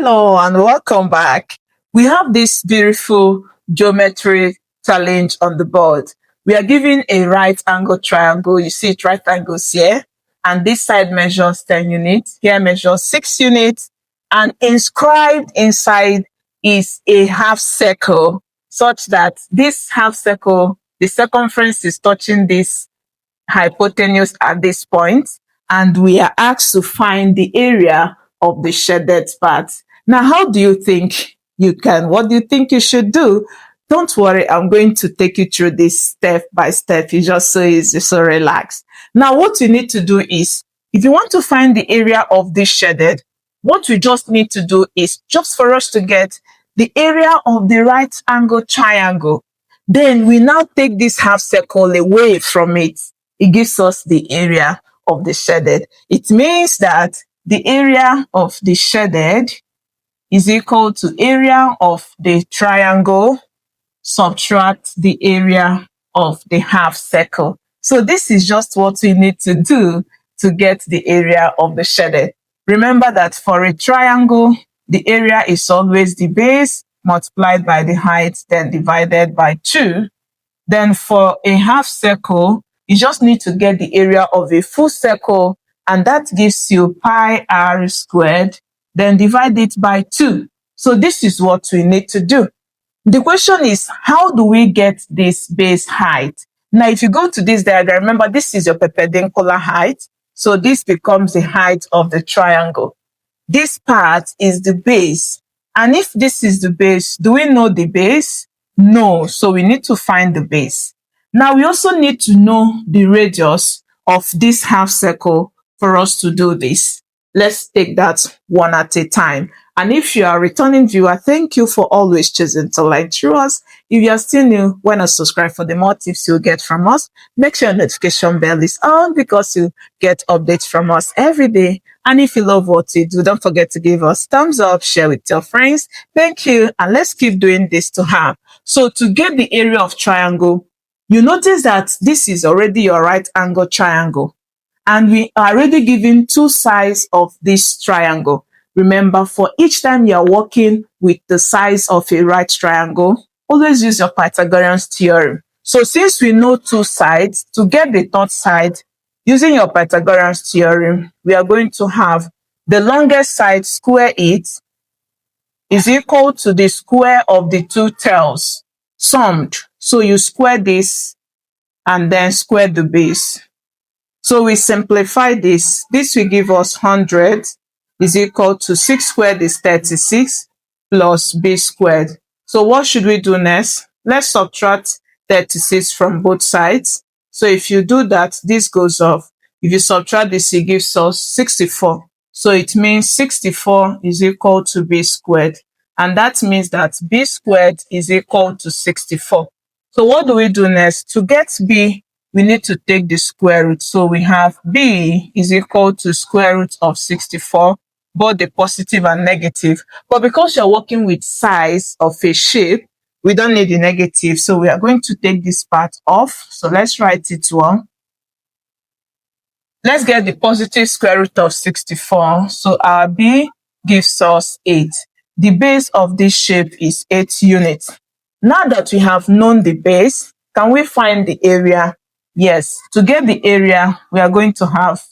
Hello and welcome back. We have this beautiful geometry challenge on the board. We are given a right angle triangle. You see it, right angles here. And this side measures 10 units. Here measures 6 units. And inscribed inside is a half circle, such that this half circle, the circumference is touching this hypotenuse at this point, and we are asked to find the area of the shaded part. Now, how do you think you can? What do you think you should do? Don't worry, I'm going to take you through this step by step. It's just so easy, so relax. Now, what you need to do is, if you want to find the area of this shaded, what we just need to do is just for us to get the area of the right angle triangle. Then we now take this half circle away from it. It gives us the area of the shaded. It means that the area of the shaded is equal to area of the triangle subtract the area of the half circle. So this is just what we need to do to get the area of the shaded. Remember that for a triangle, the area is always the base multiplied by the height, then divided by 2. Then for a half circle, you just need to get the area of a full circle, and that gives you pi r squared, then divide it by 2. So this is what we need to do. The question is, how do we get this base height? Now, if you go to this diagram, remember this is your perpendicular height. So this becomes the height of the triangle. This part is the base. And if this is the base, do we know the base? No. So we need to find the base. Now, we also need to know the radius of this half circle for us to do this. Let's take that one at a time. And if you are a returning viewer, thank you for always choosing to learn through us. If you are still new, why not subscribe for the more tips you'll get from us? Make sure your notification bell is on because you get updates from us every day. And if you love what we do, don't forget to give us thumbs up, share with your friends. Thank you. And let's keep doing this to have. So to get the area of triangle, you notice that this is already your right angle triangle. And we are already given two sides of this triangle. Remember, for each time you are working with the size of a right triangle, always use your Pythagorean's theorem. So since we know two sides, to get the third side, using your Pythagorean's theorem, we are going to have the longest side square it is equal to the square of the two tails summed. So you square this and then square the base. So we simplify this. This will give us 100 is equal to 6 squared is 36 plus b squared. So what should we do next? Let's subtract 36 from both sides. So if you do that, this goes off. If you subtract this, it gives us 64. So it means 64 is equal to b squared. And that means that b squared is equal to 64. So what do we do next? To get b, we need to take the square root. So we have b is equal to square root of 64, both the positive and negative. But because you're working with size of a shape, we don't need the negative. So we are going to take this part off. So let's write it one. Let's get the positive square root of 64. So our b gives us 8. The base of this shape is 8 units. Now that we have known the base, can we find the area? Yes. To get the area, we are going to have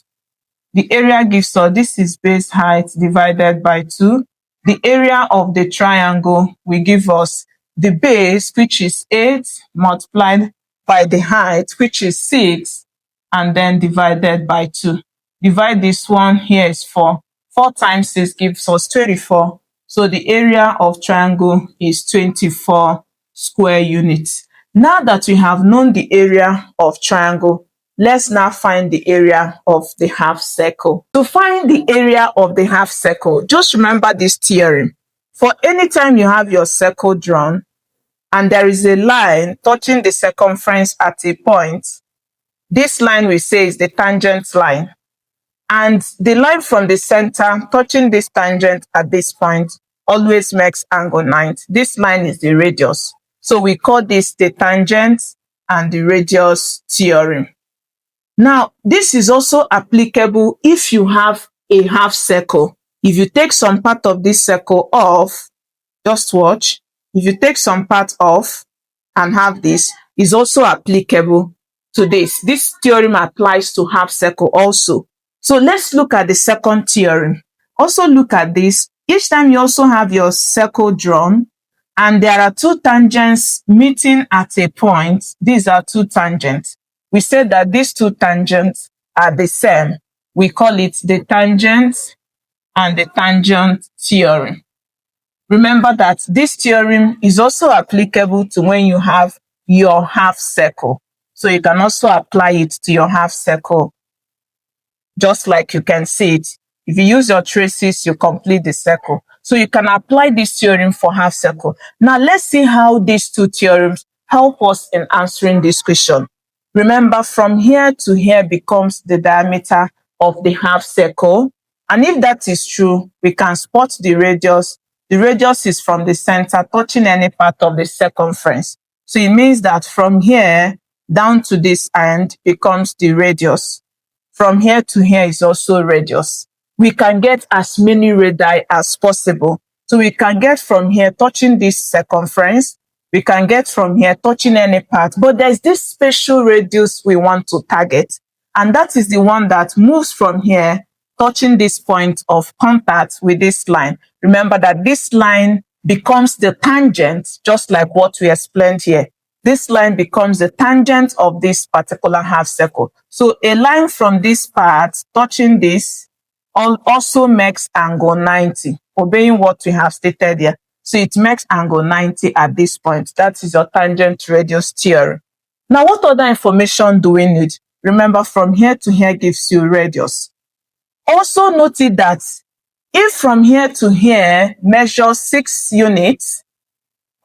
the area gives us, this is base height divided by 2. The area of the triangle will give us the base, which is 8, multiplied by the height, which is 6, and then divided by 2. Divide this one, here is 4. 4 times 6 gives us 24. So the area of triangle is 24 square units. Now that we have known the area of triangle, let's now find the area of the half circle. To find the area of the half circle, just remember this theorem. For any time you have your circle drawn, and there is a line touching the circumference at a point, this line we say is the tangent line. And the line from the center touching this tangent at this point always makes angle 90. This line is the radius. So we call this the tangent and the radius theorem. Now, this is also applicable if you have a half circle. If you take some part of this circle off, just watch. If you take some part off and have this, is also applicable to this. This theorem applies to half circle also. So let's look at the second theorem. Also look at this. Each time you also have your circle drawn, and there are two tangents meeting at a point. These are two tangents. We said that these two tangents are the same. We call it the tangent and the tangent theorem. Remember that this theorem is also applicable to when you have your half circle. So you can also apply it to your half circle, just like you can see it. If you use your traces, you complete the circle. So you can apply this theorem for half circle. Now let's see how these two theorems help us in answering this question. Remember, from here to here becomes the diameter of the half circle. And if that is true, we can spot the radius. The radius is from the center touching any part of the circumference. So it means that from here down to this end becomes the radius. From here to here is also radius. We can get as many radii as possible. So we can get from here touching this circumference. We can get from here touching any part. But there's this special radius we want to target. And that is the one that moves from here touching this point of contact with this line. Remember that this line becomes the tangent, just like what we explained here. This line becomes the tangent of this particular half circle. So a line from this part touching this also makes angle 90, obeying what we have stated here. So it makes angle 90 at this point. That is your tangent radius theorem. Now, what other information do we need? Remember, from here to here gives you radius. Also note that if from here to here measures 6 units,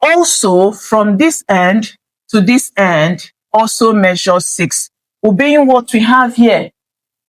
also from this end to this end also measures 6, obeying what we have here.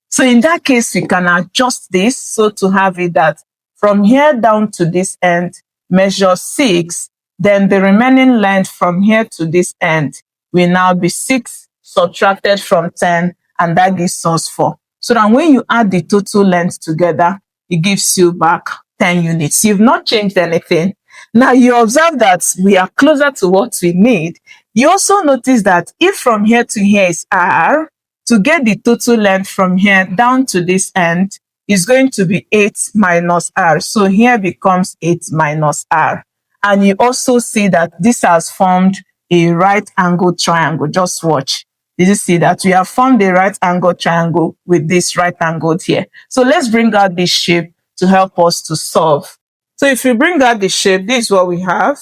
So in that case, we can adjust this so to have it that from here down to this end measures 6, then the remaining length from here to this end will now be 6 subtracted from 10, and that gives us 4. So that when you add the total length together, it gives you back 10 units. You've not changed anything. Now you observe that we are closer to what we need. You also notice that if from here to here is R, to get the total length from here down to this end is going to be 8 minus R. So here becomes 8 minus R. And you also see that this has formed a right angle triangle. Just watch. Did you see that? We have formed a right angle triangle with this right angle here. So let's bring out this shape to help us to solve. So if we bring out the shape, this is what we have.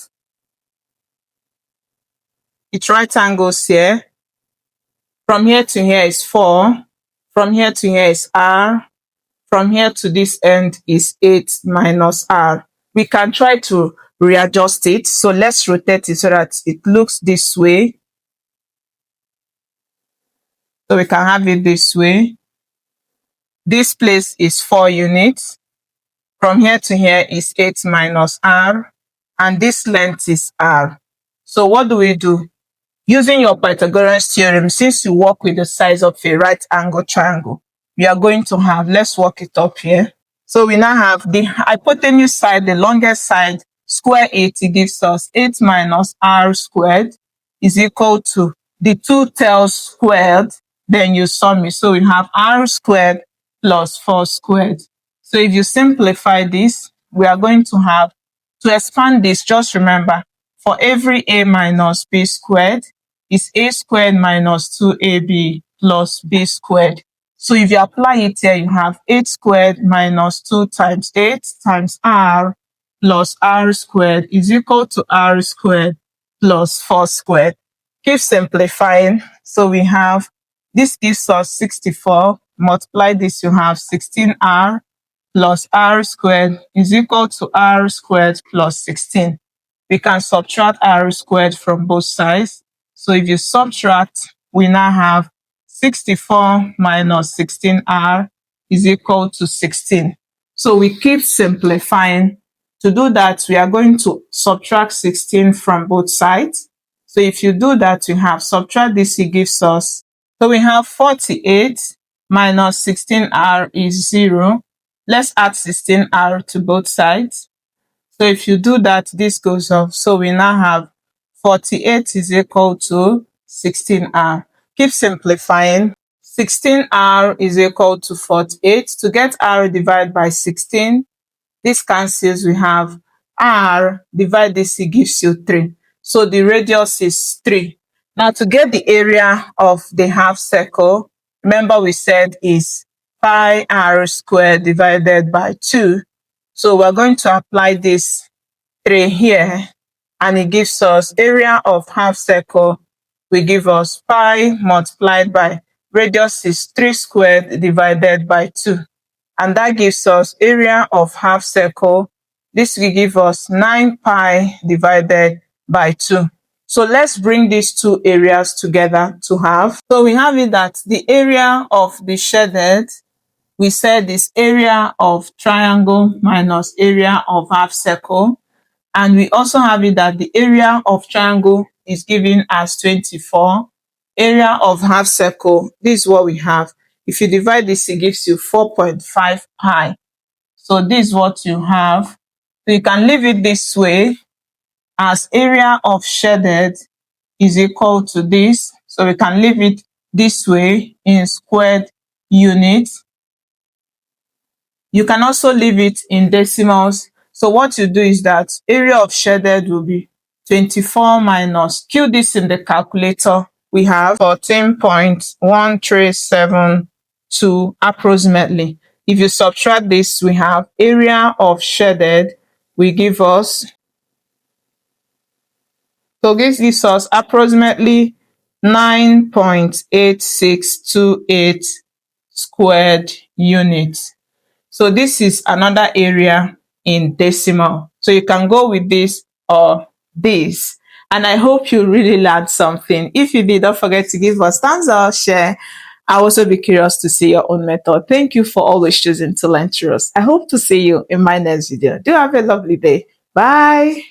It's right angles here. From here to here is 4. From here to here is R. From here to this end is 8 minus R. We can try to readjust it. So let's rotate it so that it looks this way. So we can have it this way. This place is 4 units. From here to here is 8 minus R. And this length is R. So what do we do? Using your Pythagorean theorem, since you work with the size of a right angle triangle, we are going to have, let's work it up here. So we now have the hypotenuse side, the longest side, square 8, it gives us 8 minus R squared is equal to the 2 tails squared, then you sum it. So we have R squared plus 4 squared. So if you simplify this, we are going to have, to expand this, just remember, for every A minus B squared is A squared minus 2AB plus B squared. So if you apply it here, you have 8 squared minus 2 times 8 times R plus R squared is equal to R squared plus 4 squared. Keep simplifying. So we have, this gives us 64. Multiply this, you have 16R plus R squared is equal to R squared plus 16. We can subtract R squared from both sides. So if you subtract, we now have 64 minus 16R is equal to 16. So we keep simplifying. To do that, we are going to subtract 16 from both sides. So if you do that, you have subtract this, it gives us, so we have 48 minus 16R is 0. Let's add 16r to both sides. So if you do that, this goes off. So we now have 48 is equal to 16r. Keep simplifying. 16r is equal to 48. To get r divided by 16, this cancels. We have r, divide this, it gives you 3. So the radius is 3. Now to get the area of the half circle, remember we said is pi r squared divided by 2. So we're going to apply this 3 here, and it gives us area of half circle will give us pi multiplied by radius is 3 squared divided by 2. And that gives us area of half circle. This will give us 9 pi divided by 2. So let's bring these two areas together to have. So we have it that the area of the shaded, we said is area of triangle minus area of half circle. And we also have it that the area of triangle is given as 24. Area of half circle, this is what we have. If you divide this, it gives you 4.5 pi. So this is what you have. So you can leave it this way, as area of shaded is equal to this. So we can leave it this way in squared units. You can also leave it in decimals. So what you do is that area of shaded will be 24 minus, Q this in the calculator, we have 14.1372 approximately. If you subtract this, we have area of shaded will give us, so this gives us approximately 9.8628 squared units. So this is another area in decimal. So you can go with this or this. And I hope you really learned something. If you did, don't forget to give us thumbs up, share. I'll also be curious to see your own method. Thank you for always choosing to learn through us. I hope to see you in my next video. Do have a lovely day. Bye.